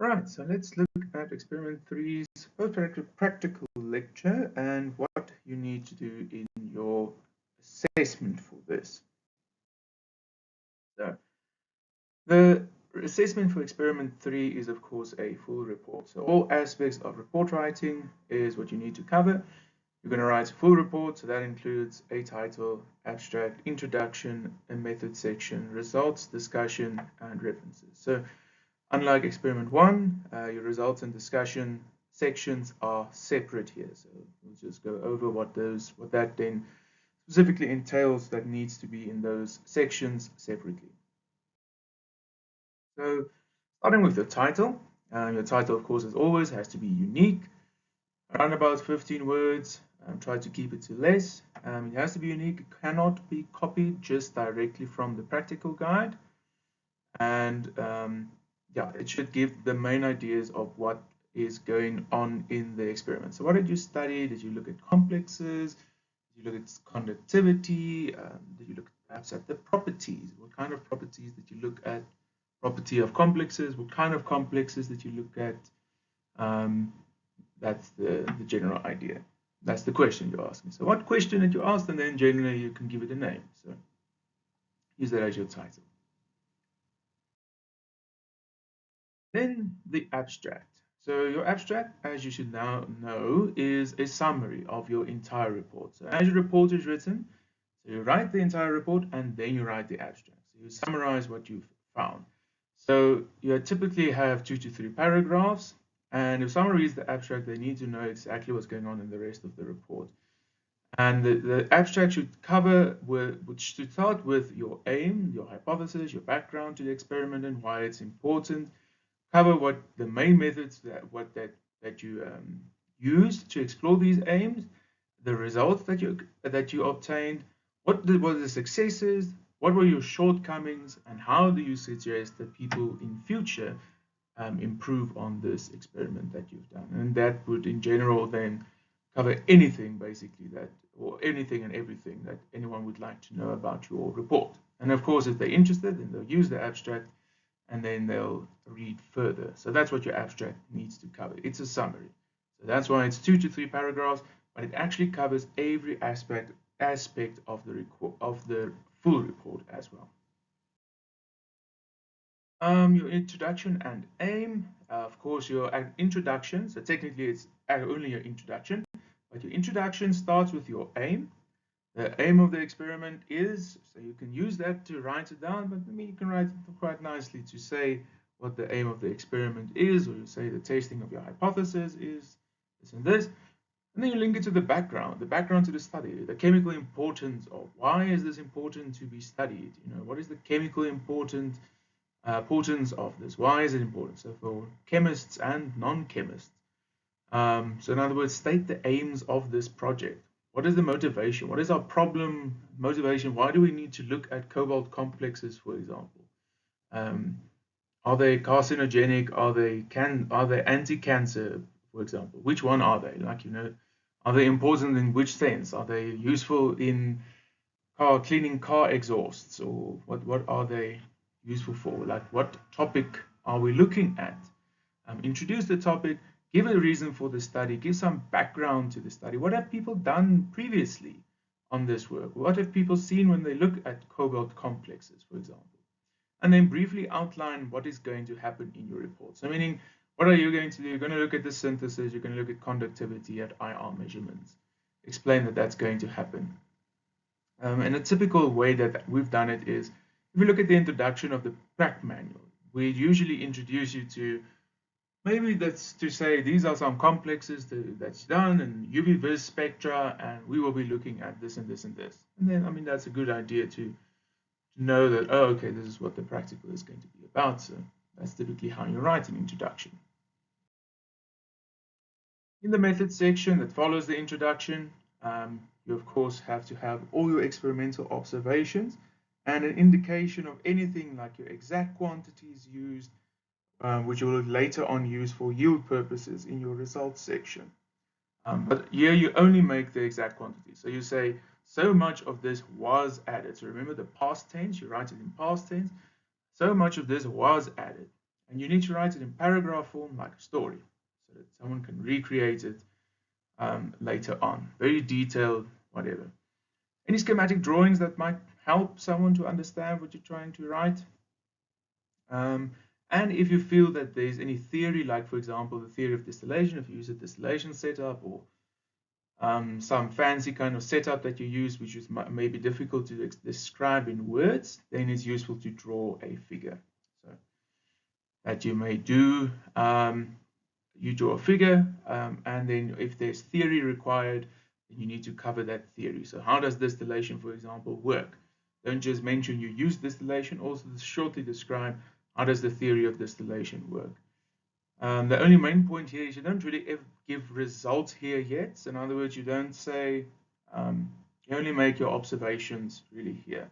Right, so let's look at experiment 3's practical lecture and what you need to do in your assessment for this. So the assessment for experiment 3 is of course a full report. So all aspects of report writing is what you need to cover. You're going to write a full report, so that includes a title, abstract, introduction, a method section, results, discussion, and references. So unlike experiment 1, your results and discussion sections are separate here. So we'll just go over what that then specifically entails that needs to be in those sections separately. So starting with your title of course as always has to be unique, around about 15 words. Try to keep it to less. It has to be unique. It cannot be copied just directly from the practical guide. And yeah, it should give the main ideas of what is going on in the experiment. So what did you study? Did you look at complexes? Did you look at conductivity? Did you look perhaps at the properties? What kind of properties did you look at? Property of complexes? What kind of complexes did you look at? That's the general idea. That's the question you're asking. So what question did you ask? And then generally you can give it a name. So use that as your title. Then the abstract. So your abstract, as you should now know, is a summary of your entire report. So as your report is written, so you write the entire report and then you write the abstract. So you summarize what you've found. So you typically have 2 to 3 paragraphs. And if someone reads the abstract, they need to know exactly what's going on in the rest of the report. And the abstract should which should start with your aim, your hypothesis, your background to the experiment and why it's important. Cover what the main methods that you used to explore these aims, the results that you obtained, what were the successes, what were your shortcomings, and how do you suggest that people in future improve on this experiment that you've done. And that would in general then cover anything basically or anything and everything that anyone would like to know about your report. And of course, if they're interested, then they'll use the abstract and then they'll read further. So that's what your abstract needs to cover. It's a summary. So that's why it's 2 to 3 paragraphs, but it actually covers every aspect of the full report as well. Your introduction and aim, of course, your introduction. So technically, it's only your introduction, but your introduction starts with your aim. The aim of the experiment is, so you can use that to write it down, but I mean, you can write it quite nicely to say what the aim of the experiment is, or you say the testing of your hypothesis is this and this. And then you link it to the background to the study, the chemical importance of why is this important to be studied? What is the chemical importance of this? Why is it important? So for chemists and non-chemists. So in other words, state the aims of this project. What is the motivation? What is our problem motivation? Why do we need to look at cobalt complexes, for example? Are they carcinogenic? Are they anti-cancer, for example? Which one are they? Are they important in which sense? Are they useful in cleaning car exhausts, or what are they useful for? Like, what topic are we looking at? Introduce the topic, give a reason for the study, give some background to the study. What have people done previously on this work? What have people seen when they look at cobalt complexes, for example? And then briefly outline what is going to happen in your report. So meaning, what are you going to do? You're going to look at the synthesis, you're going to look at conductivity at IR measurements. Explain that that's going to happen. And a typical way that we've done it is, if you look at the introduction of the Prac manual, we usually introduce you to, maybe that's to say these are some complexes that's done in UV vis spectra, and we will be looking at this and this and this. And then, I mean, that's a good idea to know that, oh, okay, this is what the practical is going to be about. So that's typically how you write an introduction. In the method section that follows the introduction, you of course have to have all your experimental observations and an indication of anything like your exact quantities used, which you will later on use for yield purposes in your results section. But here you only make the exact quantity. So you say, so much of this was added. So remember the past tense, you write it in past tense. So much of this was added. And you need to write it in paragraph form like a story so that someone can recreate it later on. Very detailed, whatever. Any schematic drawings that might help someone to understand what you're trying to write. And if you feel that there's any theory, like for example, the theory of distillation, if you use a distillation setup or some fancy kind of setup that you use, which is maybe difficult to describe in words, then it's useful to draw a figure. So that you may do, you draw a figure, and then if there's theory required, then you need to cover that theory. So how does distillation, for example, work? Don't just mention you use distillation, also shortly describe how does the theory of distillation work. The only main point here is you don't really give results here yet. So in other words, you don't say, you only make your observations really here.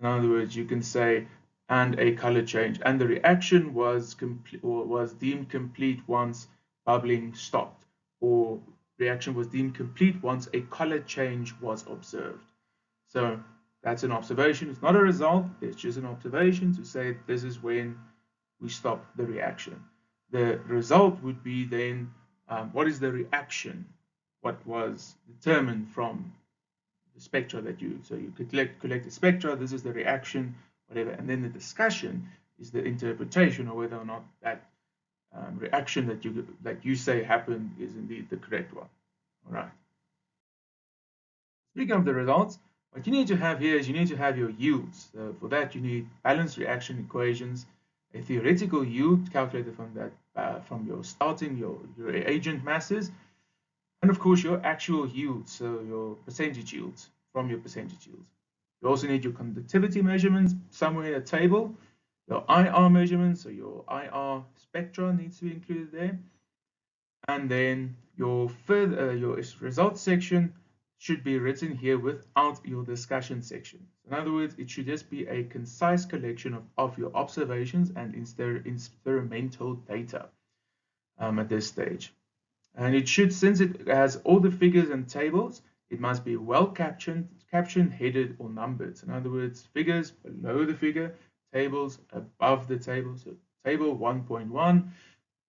In other words, you can say, and a color change, and the reaction was complete or was deemed complete once bubbling stopped, or reaction was deemed complete once a color change was observed. So that's an observation. It's not a result. It's just an observation to say this is when we stop the reaction. The result would be then what is the reaction? What was determined from the spectra that so you could collect the spectra. This is the reaction, whatever, and then the discussion is the interpretation of whether or not that reaction that you say happened is indeed the correct one. All right. Speaking of the results, what you need to have here is you need to have your yields. So for that, you need balanced reaction equations, a theoretical yield calculated from that from your starting your reagent masses, and of course your actual yields, so your percentage yields from your percentage yields. You also need your conductivity measurements somewhere in a table, your IR measurements, so your IR spectra needs to be included there, and then your results section should be written here without your discussion section. In other words, it should just be a concise collection of your observations and experimental data at this stage. And it should, since it has all the figures and tables, it must be well captioned, headed, or numbered. In other words, figures below the figure, tables above the table. So table 1.1,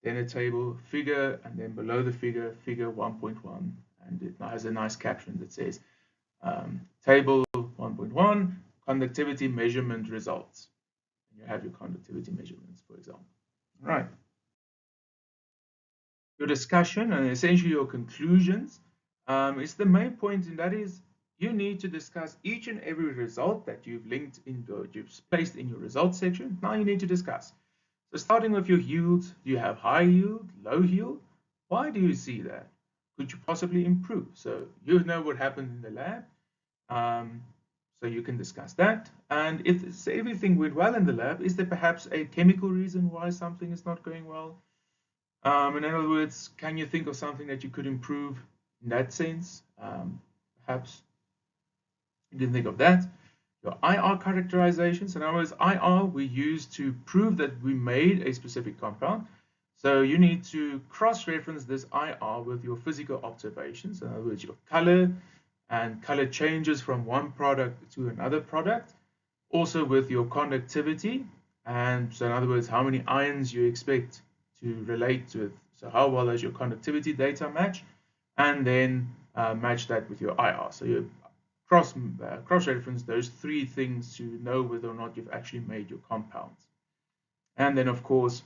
then a table, figure, and then below the figure, figure 1.1. And it has a nice caption that says table 1.1 conductivity measurement results. And you have your conductivity measurements, for example. All right. Your discussion and essentially your conclusions is the main point, and that is you need to discuss each and every result that you've linked in, you've placed in your results section. Now you need to discuss. So starting with your yields, do you have high yield, low yield? Why do you see that? Could you possibly improve? So you know what happened in the lab, so you can discuss that. And if everything went well in the lab, is there perhaps a chemical reason why something is not going well? In other words, can you think of something that you could improve in that sense? Perhaps you didn't think of that. Your IR characterizations. In other words, IR we use to prove that we made a specific compound. So you need to cross-reference this IR with your physical observations. In other words, your color and color changes from one product to another product. Also with your conductivity. And so in other words, how many ions you expect to relate with. So how well does your conductivity data match? And then match that with your IR. So you cross-reference those three things to know whether or not you've actually made your compounds. And then of course,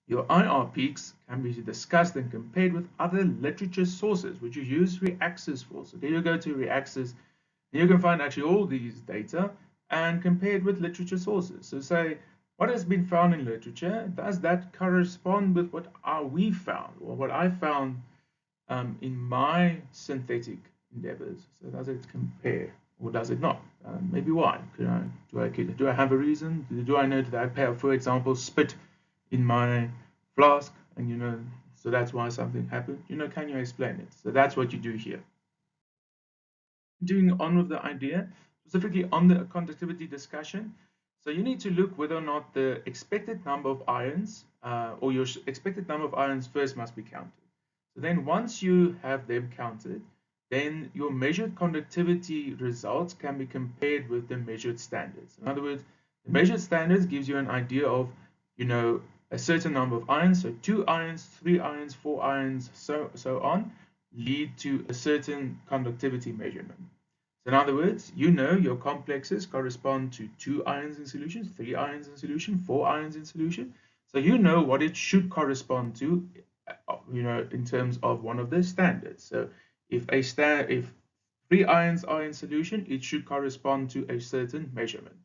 your IR peaks can be discussed and compared with other literature sources, which you use Reaxys for. So there you go to Reaxys, and you can find actually all these data and compared with literature sources. So say, what has been found in literature, does that correspond with what we found, or what I found in my synthetic endeavors? So does it compare, or does it not? Maybe why? Do I have a reason? Do I know that I have, for example, spit in my flask, and so that's why something happened? Can you explain it? So that's what you do here. Doing on with the idea, specifically on the conductivity discussion. So you need to look whether or not the expected number of ions, or your expected number of ions first must be counted. So then once you have them counted, then your measured conductivity results can be compared with the measured standards. In other words, the measured standards gives you an idea of you know a certain number of ions, so 2 ions, 3 ions, 4 ions, so on, lead to a certain conductivity measurement. So in other words, you know your complexes correspond to 2 ions in solution, 3 ions in solution, 4 ions in solution. So you know what it should correspond to, in terms of one of the standards. So if 3 ions are in solution, it should correspond to a certain measurement.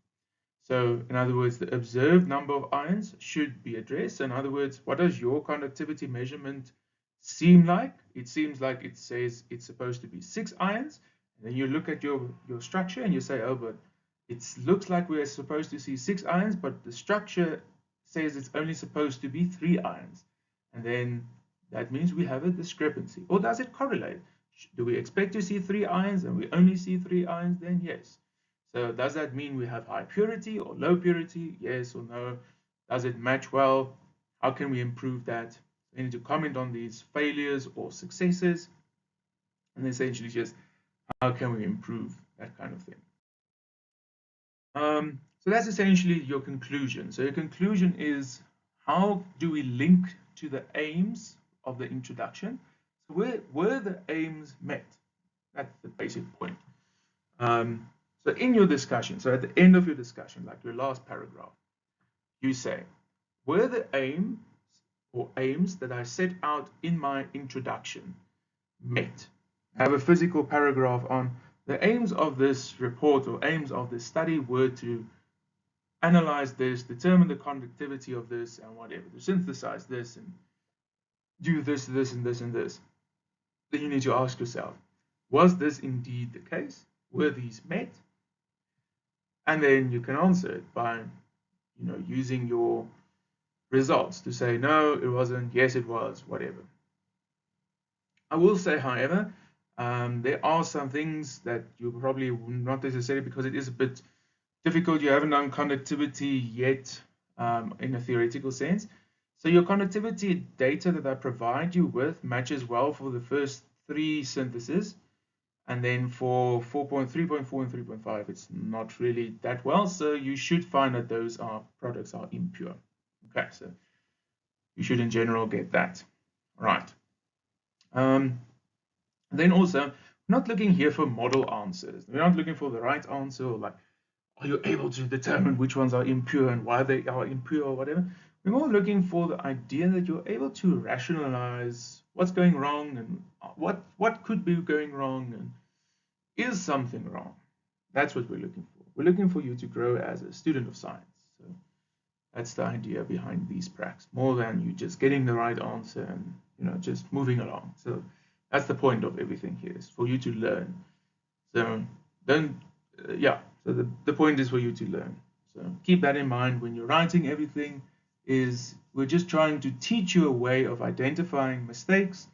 So in other words, the observed number of ions should be addressed. In other words, what does your conductivity measurement seem like? It seems like it says it's supposed to be 6 ions. And then you look at your structure and you say, oh, but it looks like we're supposed to see 6 ions, but the structure says it's only supposed to be 3 ions. And then that means we have a discrepancy. Or does it correlate? Do we expect to see 3 ions and we only see 3 ions? Then yes. So does that mean we have high purity or low purity? Yes or no? Does it match well? How can we improve that? We need to comment on these failures or successes, and essentially just how can we improve that kind of thing. So that's essentially your conclusion. So your conclusion is, how do we link to the aims of the introduction? So were the aims met? That's the basic point. So in your discussion, so at the end of your discussion, like your last paragraph, you say, were the aims that I set out in my introduction met? I have a physical paragraph on the aims of this report or aims of this study were to analyze this, determine the conductivity of this and whatever, to synthesize this and do this, this, and this, and this. Then you need to ask yourself, was this indeed the case? Were these met? And then you can answer it by, using your results to say, no, it wasn't, yes, it was, whatever. I will say, however, there are some things that you probably not necessarily, because it is a bit difficult. You haven't done conductivity yet in a theoretical sense. So your conductivity data that I provide you with matches well for the first 3 syntheses. And then for 4.3.4 and 3.5, it's not really that well. So you should find that those products are impure. Okay, so you should in general get that. All right. Then also, we're not looking here for model answers. We're not looking for the right answer, or like, are you able to determine which ones are impure and why they are impure or whatever. We're more looking for the idea that you're able to rationalize what's going wrong and what could be going wrong and is something wrong. That's what we're looking for. We're looking for you to grow as a student of science. So that's the idea behind these pracs, more than you just getting the right answer and just moving along. So that's the point of everything here, is for you to learn. So so the point is for you to learn. So keep that in mind when you're writing everything. We're just trying to teach you a way of identifying mistakes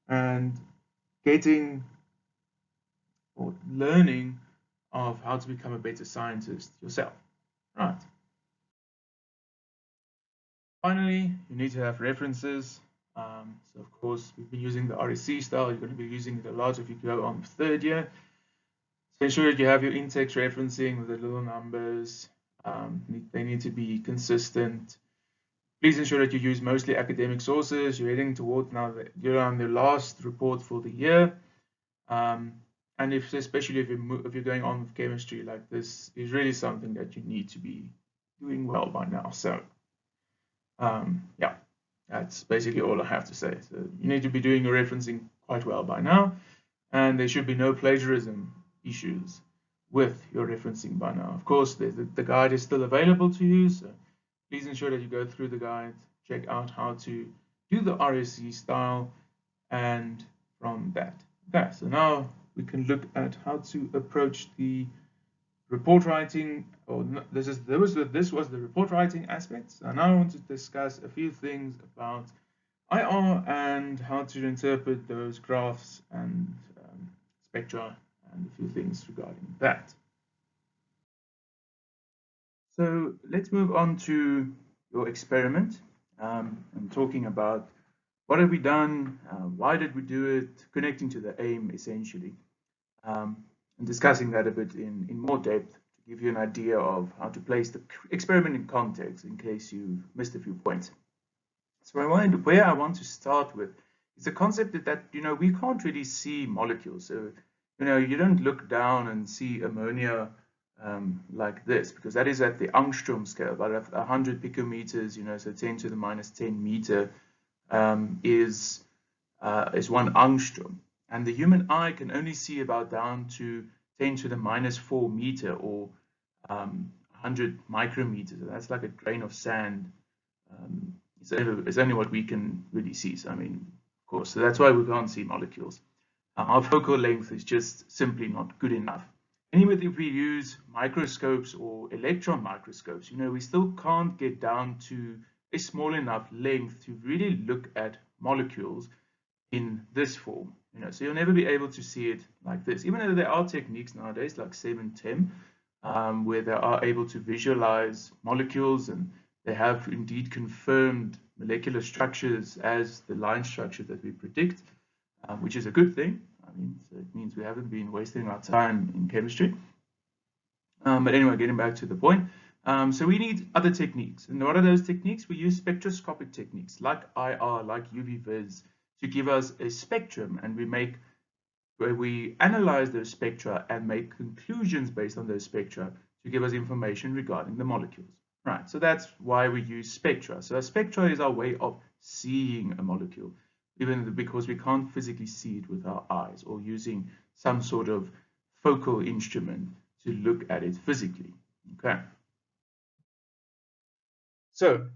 and getting or learning of how to become a better scientist yourself. Right. Finally, you need to have references. So of course, we've been using the RSC style. You're going to be using it a lot if you go on 3rd year. So ensure that you have your in-text referencing with the little numbers. They need to be consistent. Please ensure that you use mostly academic sources. You're heading towards now that you're on the last report for the year. And especially if you're going on with chemistry, like this is really something that you need to be doing well by now. So yeah, that's basically all I have to say. So you need to be doing your referencing quite well by now, and there should be no plagiarism issues with your referencing by now. Of course, the guide is still available to you, so please ensure that you go through the guide, check out how to do the RSC style, and from that. Okay, so now we can look at how to approach the report writing, this was the report writing aspects. And now I want to discuss a few things about IR and how to interpret those graphs and spectra and a few things regarding that. So let's move on to your experiment and talking about what have we done, why did we do it, connecting to the aim essentially, and discussing that a bit in more depth give you an idea of how to place the experiment in context in case you missed a few points. So where I want to start with is the concept that we can't really see molecules. So you don't look down and see ammonia like this, because that is at the angstrom scale, about 100 picometers, so 10 to the minus 10 meter is 1 angstrom. And the human eye can only see about down to 10 to the minus 4 meter, or 100 micrometers. So that's like a grain of sand. It's only what we can really see. So, I mean, of course, so that's why we can't see molecules. Our focal length is just simply not good enough. Anyway, if we use microscopes or electron microscopes, we still can't get down to a small enough length to really look at molecules in this form. So you'll never be able to see it like this, even though there are techniques nowadays like SEM, where they are able to visualize molecules, and they have indeed confirmed molecular structures as the line structure that we predict, which is a good thing. I mean, so it means we haven't been wasting our time in chemistry. But anyway, getting back to the point. So we need other techniques. And what are those techniques? We use spectroscopic techniques like IR, like UV vis, to give us a spectrum, and where we analyze those spectra and make conclusions based on those spectra to give us information regarding the molecules. Right, so that's why we use spectra. So a spectra is our way of seeing a molecule, even because we can't physically see it with our eyes, or using some sort of focal instrument to look at it physically. Okay. So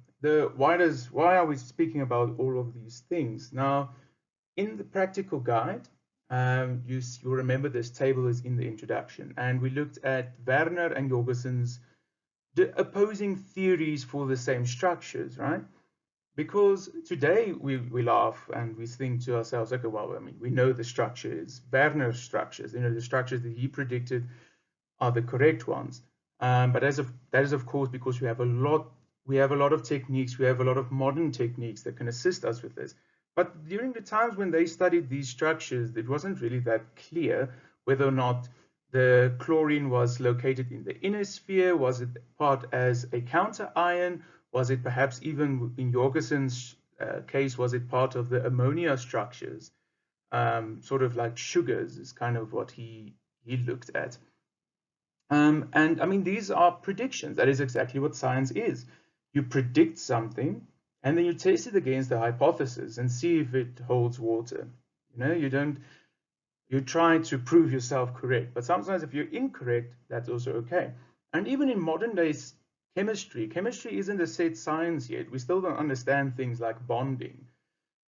why are we speaking about all of these things? Now, in the practical guide, you'll remember this table is in the introduction, and we looked at Werner and Jorgensen's opposing theories for the same structures, right? Because today we laugh and we think to ourselves, okay, well, I mean, we know the structures, Werner's structures, the structures that he predicted are the correct ones. But that is of course because we have a lot of techniques, we have a lot of modern techniques that can assist us with this. But during the times when they studied these structures, it wasn't really that clear whether or not the chlorine was located in the inner sphere. Was it part as a counter ion? Was it perhaps even in Jorgensen's case, was it part of the ammonia structures? Sort of like sugars is kind of what he looked at. And I mean, these are predictions. That is exactly what science is. You predict something, and then you test it against the hypothesis and see if it holds water. You try to prove yourself correct, but sometimes if you're incorrect, that's also okay. And even in modern days chemistry isn't a set science yet. We still don't understand things like bonding,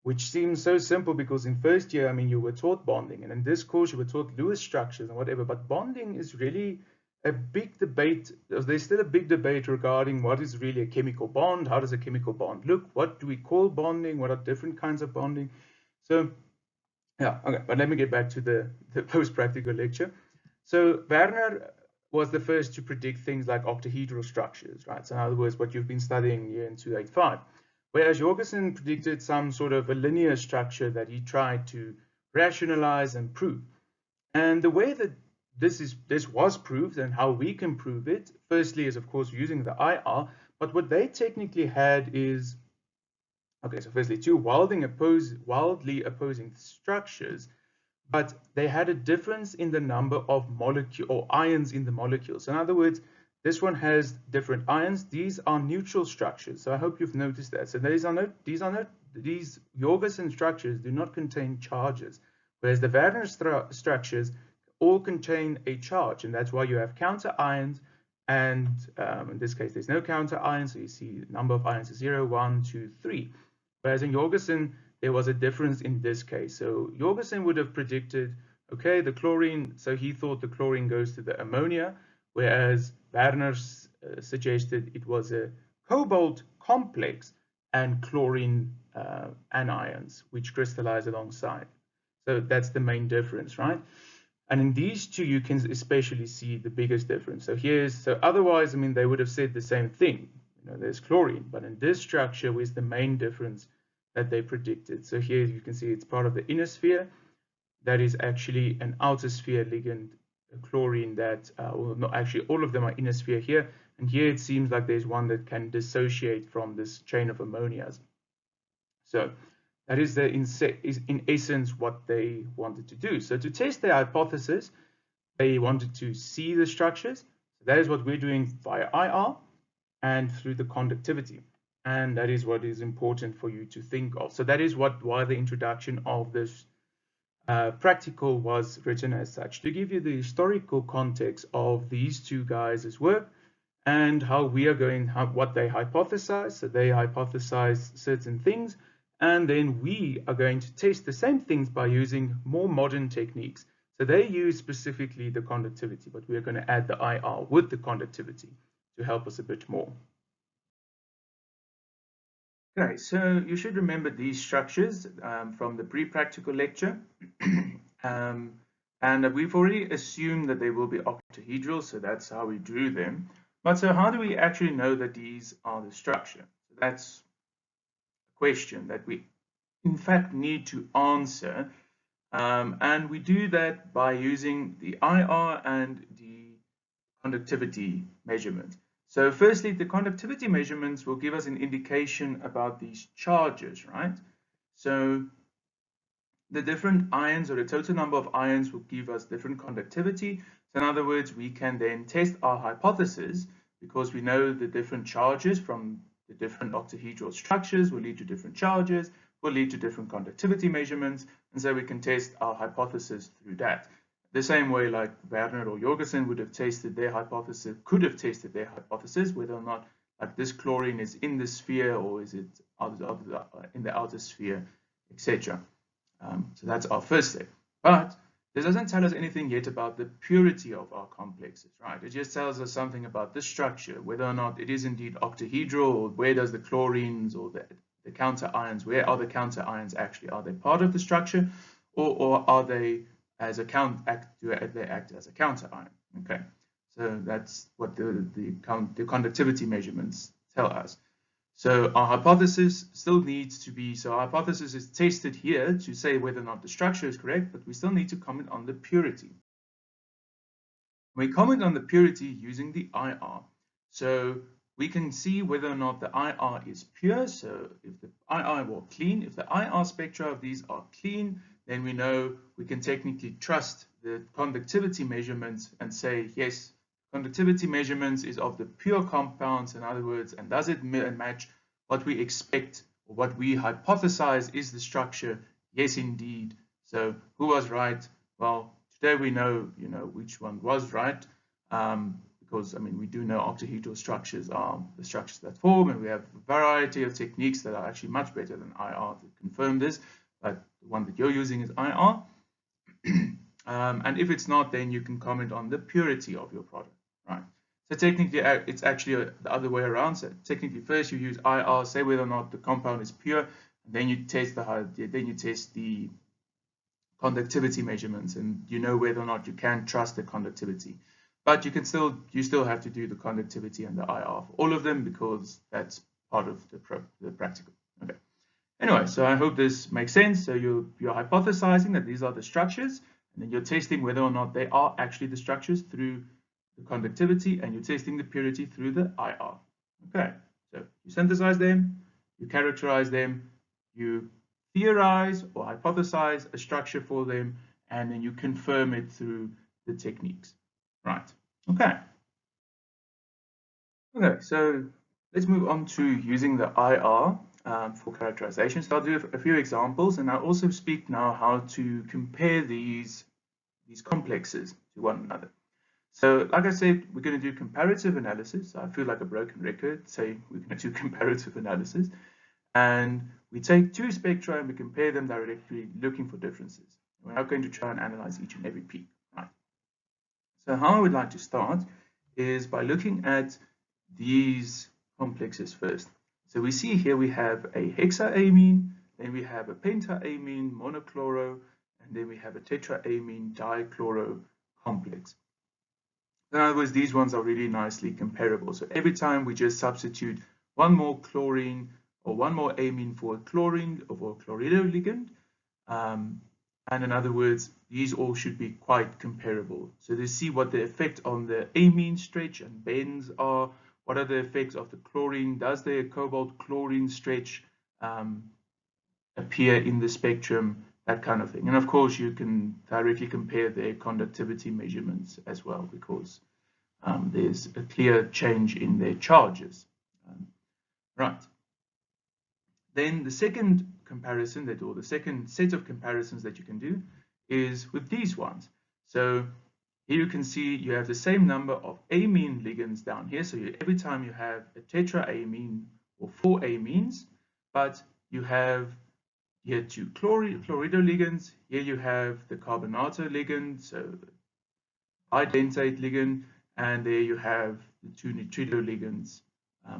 which seems so simple because in first year, I mean, you were taught bonding, and in this course you were taught Lewis structures and whatever, but bonding is really a big debate. There's still a big debate regarding what is really a chemical bond, how does a chemical bond look, what do we call bonding, what are different kinds of bonding. So yeah, okay, but let me get back to the post-practical lecture. So Werner was the first to predict things like octahedral structures, right? So in other words, what you've been studying here in 285. Whereas Jorgensen predicted some sort of a linear structure that he tried to rationalize and prove. And the way that this was proved and how we can prove it, firstly is of course using the IR, but what they technically had is, okay, so firstly, two wildly opposing structures, but they had a difference in the number of molecule or ions in the molecule. So in other words, this one has different ions. These are neutral structures. So I hope you've noticed that. So these Jorgensen structures do not contain charges, whereas the Werner structures all contain a charge, and that's why you have counter ions. And in this case, there's no counter ions, so you see the number of ions is 0, 1, 2, 3. Whereas in Jorgensen, there was a difference in this case. So Jorgensen would have predicted, okay, the chlorine, so he thought the chlorine goes to the ammonia, whereas Werner suggested it was a cobalt complex and chlorine anions, which crystallize alongside. So that's the main difference, right? And in these two, you can especially see the biggest difference. So otherwise, I mean, they would have said the same thing. There's chlorine, but in this structure was the main difference that they predicted. So here you can see it's part of the inner sphere. That is actually an outer sphere ligand chlorine that, well, not actually, all of them are in a sphere here, and here it seems like there's one that can dissociate from this chain of ammonias. So that is in essence what they wanted to do. So to test their hypothesis, they wanted to see the structures. So that is what we're doing via IR and through the conductivity. And that is what is important for you to think of. So that is why the introduction of this practical was written as such, to give you the historical context of these two guys' work and how we are going, what they hypothesize. So they hypothesize certain things, and then we are going to test the same things by using more modern techniques. So they use specifically the conductivity, but we are going to add the IR with the conductivity to help us a bit more. Okay, so you should remember these structures from the pre-practical lecture. And we've already assumed that they will be octahedral, so that's how we drew them. But so how do we actually know that these are the structure? So that's a question that we, in fact, need to answer. And we do that by using the IR and the conductivity measurement. So firstly, the conductivity measurements will give us an indication about these charges, right? So the different ions, or the total number of ions, will give us different conductivity. So in other words, we can then test our hypothesis because we know the different charges from the different octahedral structures will lead to different charges, will lead to different conductivity measurements, and so we can test our hypothesis through that. The same way like Werner or Jorgensen would have tested their hypothesis, could have tested their hypothesis, whether or not like this chlorine is in the sphere or is it in the outer sphere, etc. So that's our first step. But this doesn't tell us anything yet about the purity of our complexes, right? It just tells us something about the structure, whether or not it is indeed octahedral, or where does the chlorines or the counter ions, where are the counter ions actually? Are they part of the structure, or are they as a they act as a counter ion? Okay, so that's what the conductivity measurements tell us. So our hypothesis still needs to be, so our hypothesis is tested here to say whether or not the structure is correct, but we still need to comment on the purity. We comment on the purity using the IR. So we can see whether or not the IR is pure. So if the IR were clean, if the IR spectra of these are clean, then we know we can technically trust the conductivity measurements and say, yes, conductivity measurements is of the pure compounds, in other words, and does it match what we expect or what we hypothesize is the structure? Yes, indeed. So who was right? Well, today we know, which one was right, because I mean we do know octahedral structures are the structures that form, and we have a variety of techniques that are actually much better than IR to confirm this. But the one that you're using is IR. And if it's not, then you can comment on the purity of your product. Right. So technically, it's actually the other way around. So technically, first you use IR, say whether or not the compound is pure, and then you test the conductivity measurements, and you know whether or not you can trust the conductivity. But you still have to do the conductivity and the IR for all of them because that's part of the practical. Okay. Anyway, so I hope this makes sense. So you're hypothesizing that these are the structures, and then you're testing whether or not they are actually the structures through the conductivity, and you're testing the purity through the IR. Okay, so you synthesize them, you characterize them, you theorize or hypothesize a structure for them, and then you confirm it through the techniques. Right, okay. Okay, so let's move on to using the IR for characterization. So I'll do a few examples, and I'll also speak now how to compare these complexes to one another. So like I said, we're going to do comparative analysis. I feel like a broken record saying we're going to do comparative analysis. And we take two spectra and we compare them directly, looking for differences. We're not going to try and analyze each and every peak, right? So how I would like to start is by looking at these complexes first. So we see here we have a hexaamine, then we have a pentaamine monochloro, and then we have a tetraamine dichloro complex. In other words, these ones are really nicely comparable. So every time we just substitute one more chlorine or one more amine for a chlorine or for a chlorido ligand, And in other words, these all should be quite comparable. So they see what the effect on the amine stretch and bends are, what are the effects of the chlorine, does the cobalt chlorine stretch appear in the spectrum, that kind of thing. And of course, you can directly compare their conductivity measurements as well, because there's a clear change in their charges. Right. Then the second comparison that, or the second set of comparisons that you can do is with these ones. So here you can see you have the same number of amine ligands down here. So every time you have a tetraamine or 4 amines, but you have here 2 chlorido Here you have the carbonato ligand, so bidentate ligand, and there you have the 2 nitrido ligands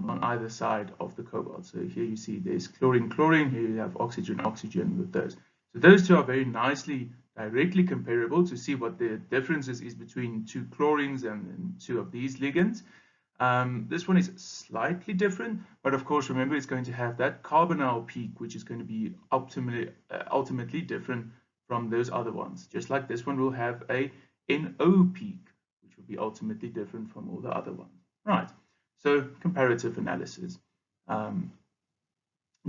on either side of the cobalt. So here you see there's chlorine, here you have oxygen with those. So those two are very nicely directly comparable to see what the differences is between 2 chlorines and 2 of these ligands. This one is slightly different, but of course, remember, it's going to have that carbonyl peak, which is going to be ultimately different from those other ones. Just like this one will have a NO peak, which will be ultimately different from all the other ones. Right, so comparative analysis.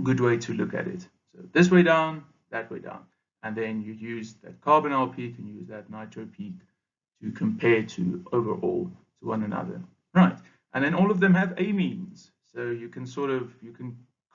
Good way to look at it. So this way down, that way down. And then you use that carbonyl peak and use that nitro peak to compare to overall to one another. Right. And then all of them have amines. So you can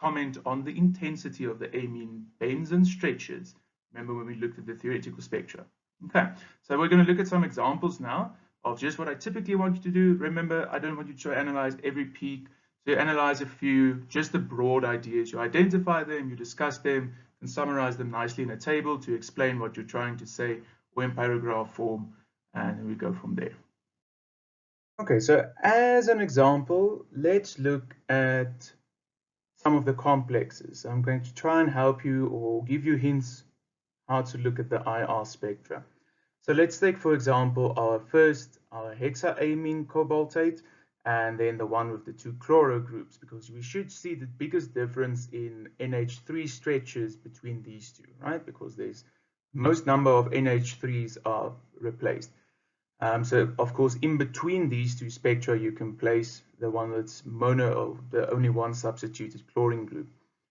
comment on the intensity of the amine bends and stretches. Remember when we looked at the theoretical spectra. Okay, so we're going to look at some examples now of just what I typically want you to do. Remember, I don't want you to analyze every peak. So you analyze a few, just the broad ideas. You identify them, you discuss them, and summarize them nicely in a table to explain what you're trying to say, or in paragraph form, and we go from there. Okay, so as an example, let's look at some of the complexes. I'm going to try and help you or give you hints how to look at the IR spectra. So let's take, for example, our hexaamine cobaltate, and then the one with the 2 chloro groups, because we should see the biggest difference in NH3 stretches between these two, right? Because there's most number of NH3s are replaced. So of course, in between these two spectra, you can place the one that's mono, the only one substituted chlorine group.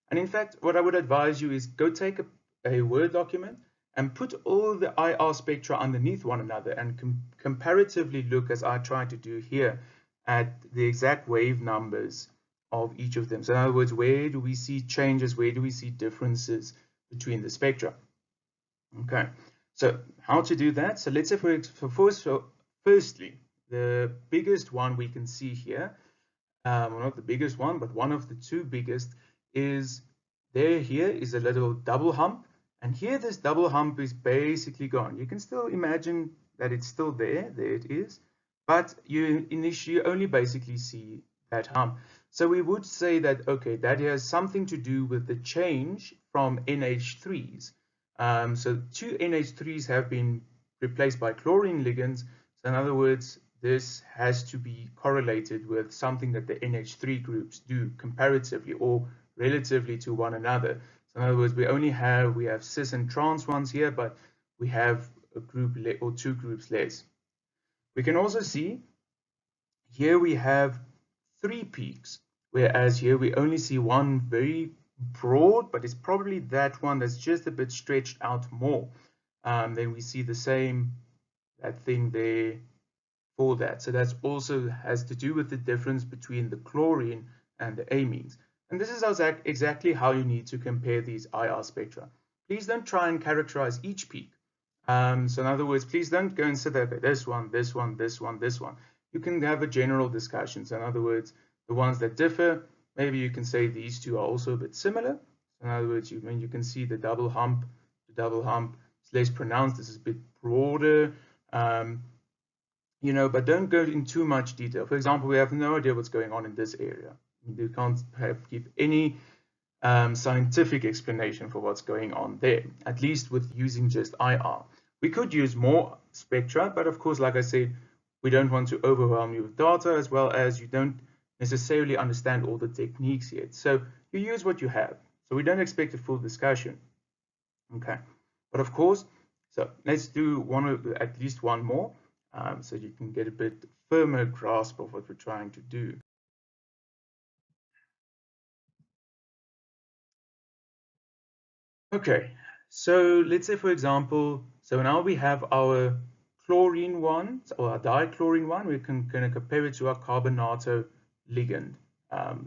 And in fact, what I would advise you is go take a Word document and put all the IR spectra underneath one another and comparatively look, as I tried to do here, at the exact wave numbers of each of them. So in other words, where do we see changes? Where do we see differences between the spectra? Okay, so how to do that? So let's say firstly, the biggest one we can see here, well, not the biggest one, but one of the two biggest is here is a little double hump. And here this double hump is basically gone. You can still imagine that it's still there it is, but you initially only basically see that hump. So we would say that, okay, that has something to do with the change from NH3s. So 2 NH3s have been replaced by chlorine ligands. So in other words, this has to be correlated with something that the NH3 groups do comparatively or relatively to one another. So in other words, we have cis and trans ones here, but we have a group or 2 groups less. We can also see here we have 3 peaks, whereas here we only see one very broad, but it's probably that one that's just a bit stretched out more. Then we see the same, that thing there for that. So that's also has to do with the difference between the chlorine and the amines. And this is exactly how you need to compare these IR spectra. Please don't try and characterize each peak. So in other words, please don't go and say that, okay, this one, this one, this one, this one. You can have a general discussion. So in other words, the ones that differ, maybe you can say these two are also a bit similar. In other words, you can see the double hump is less pronounced. This is a bit broader, but don't go in too much detail. For example, we have no idea what's going on in this area. You can't give any scientific explanation for what's going on there, at least with using just IR. We could use more spectra, but of course, like I said, we don't want to overwhelm you with data, as well as you don't necessarily understand all the techniques yet. So you use what you have. So we don't expect a full discussion. Okay. But of course, So let's do at least one more, so you can get a bit firmer grasp of what we're trying to do. Okay, so let's say, for example, so now we have our chlorine one, or our dichlorine one. We're going to compare it to our carbonato ligand. So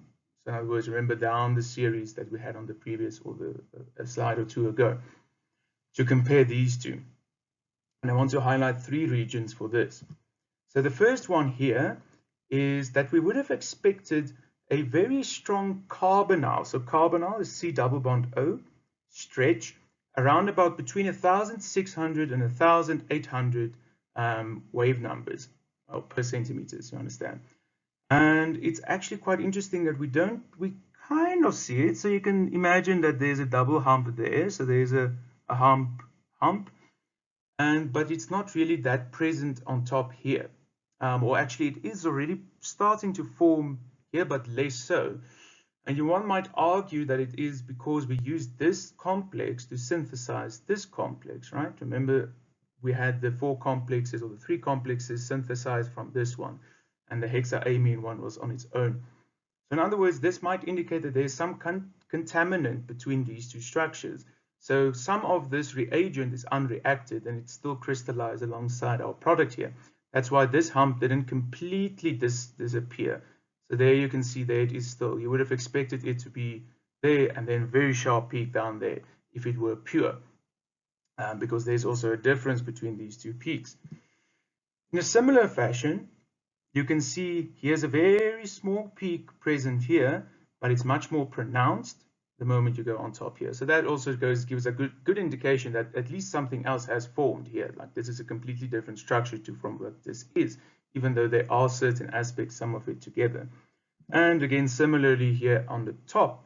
in other words, remember down the series that we had on the previous, or a slide or two ago, to compare these two. And I want to highlight 3 regions for this. So the first one here is that we would have expected a very strong carbonyl. So carbonyl is C double bond O, stretch around about between 1,600 and 1,800 wave numbers per centimeters, you understand? And it's actually quite interesting that we kind of see it. So you can imagine that there's a double hump there. So there's a hump, but it's not really that present on top here. Or actually it is already starting to form here, but less so. And one might argue that it is because we used this complex to synthesize this complex, right? Remember, we had the 4 complexes, or the 3 complexes synthesized from this one, and the hexaamine one was on its own. So in other words, this might indicate that there's some contaminant between these 2 structures. So some of this reagent is unreacted and it's still crystallized alongside our product here. That's why this hump didn't completely disappear. So there you can see there it is still. You would have expected it to be there and then very sharp peak down there if it were pure, because there's also a difference between these 2 peaks. In a similar fashion, you can see here's a very small peak present here, but it's much more pronounced the moment you go on top here. So that also gives a good indication that at least something else has formed here. Like this is a completely different structure from what this is, even though there are certain aspects, some of it together. And again, similarly here on the top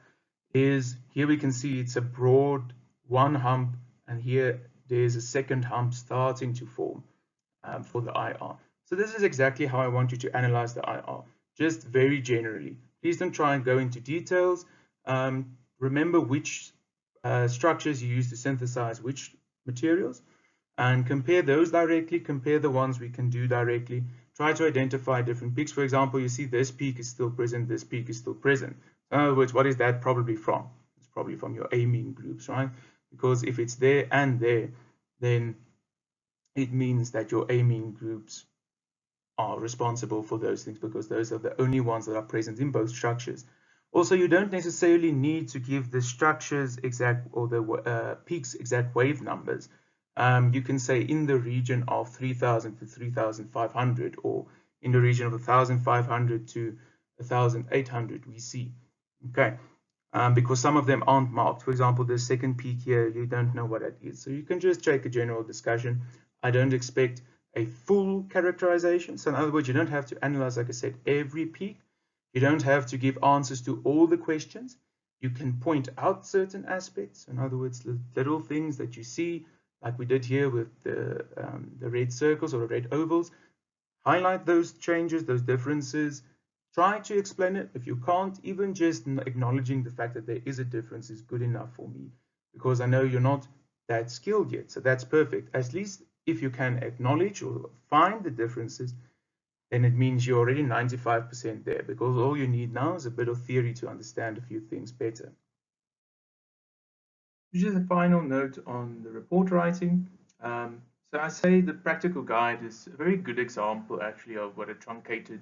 here we can see it's a broad one hump, and here there's a second hump starting to form for the IR. So this is exactly how I want you to analyze the IR, just very generally. Please don't try and go into details. Remember which structures you use to synthesize which materials, and compare those directly, compare the ones we can do directly. Try to identify different peaks. For example, you see this peak is still present, this peak is still present. In other words, what is that probably from? It's probably from your amine groups, right? Because if it's there and there, then it means that your amine groups are responsible for those things, because those are the only ones that are present in both structures. Also, you don't necessarily need to give the structures exact, or the peaks exact wave numbers. You can say in the region of 3,000 to 3,500, or in the region of 1,500 to 1,800 we see. Okay, because some of them aren't marked. For example, the second peak here, you don't know what it is. So you can just take a general discussion. I don't expect a full characterization. So in other words, you don't have to analyze, like I said, every peak. You don't have to give answers to all the questions. You can point out certain aspects. In other words, little things that you see, like we did here with the red circles or the red ovals. Highlight those changes, those differences. Try to explain it. If you can't, even just acknowledging the fact that there is a difference is good enough for me, because I know you're not that skilled yet. So that's perfect. At least if you can acknowledge or find the differences, then it means you're already 95% there, because all you need now is a bit of theory to understand a few things better. Just a final note on the report writing. So I say the practical guide is a very good example actually of what a truncated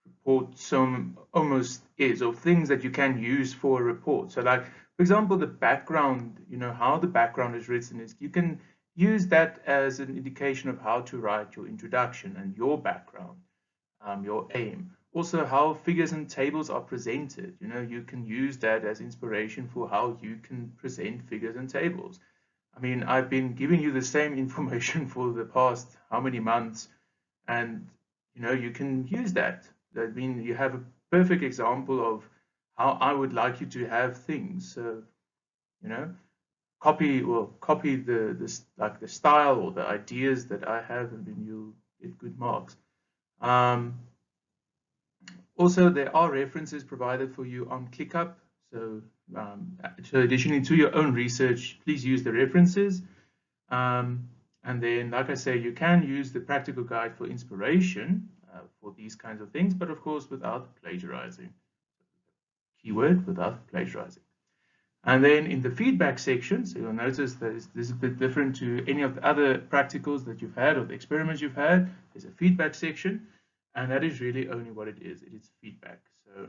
report almost is, or things that you can use for a report. So like, for example, the background, how the background is written is, you can use that as an indication of how to write your introduction and your background, your aim. Also, how figures and tables are presented. You can use that as inspiration for how you can present figures and tables. I mean, I've been giving you the same information for the past how many months, and you can use that. I mean, you have a perfect example of how I would like you to have things. So, copy the style or the ideas that I have, and then you'll get good marks. Also, there are references provided for you on ClickUp. So, so additionally to your own research, please use the references. And then, like I say, you can use the practical guide for inspiration for these kinds of things, but of course without plagiarizing. Keyword, without plagiarizing. And then in the feedback section, so you'll notice that this is a bit different to any of the other practicals that you've had or the experiments you've had. There's a feedback section, and that is really only what it is. It is feedback. So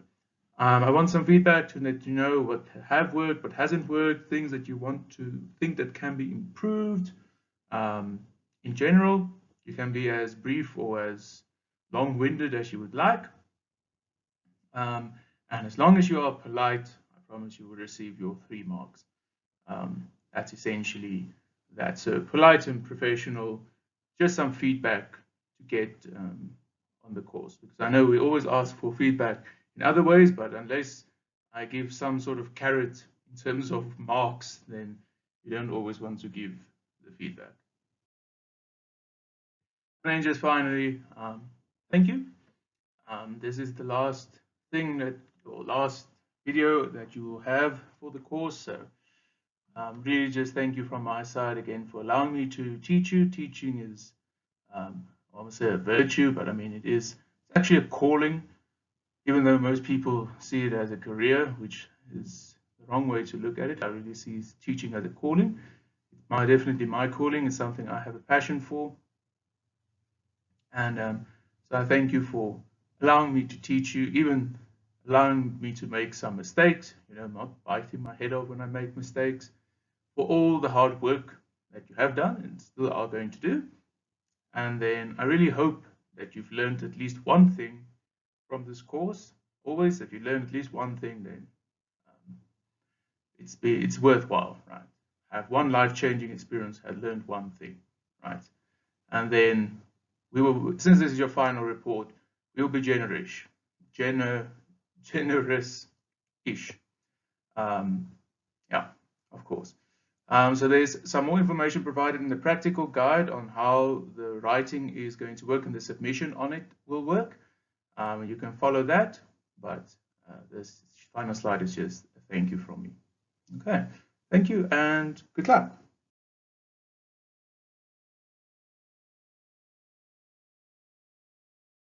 I want some feedback to let you know what have worked, what hasn't worked, things that you want to think that can be improved. In general, you can be as brief or as long-winded as you would like. And as long as you are polite, I promise you will receive your 3 marks. That's essentially that. So polite and professional, just some feedback to get on the course. Because I know we always ask for feedback in other ways, but unless I give some sort of carrot in terms of marks, then you don't always want to give the feedback. And then just finally, thank you. This is the last thing that, or last video that you will have for the course. So really just thank you from my side again for allowing me to teach you. Teaching is obviously a virtue, but I mean, it's actually a calling, even though most people see it as a career, which is the wrong way to look at it. I really see teaching as a calling. Definitely my calling is something I have a passion for. And so I thank you for allowing me to teach you, even allowing me to make some mistakes, not biting my head off when I make mistakes, for all the hard work that you have done and still are going to do. And then I really hope that you've learned at least one thing from this course. Always, if you learn at least one thing, then it's worthwhile, right? Have one life-changing experience, have learned one thing, right? And then we will, since this is your final report, we will be generous-ish. Yeah, of course. So there's some more information provided in the practical guide on how the writing is going to work and the submission on it will work. You can follow that, but this final slide is just a thank you from me. Okay, thank you and good luck.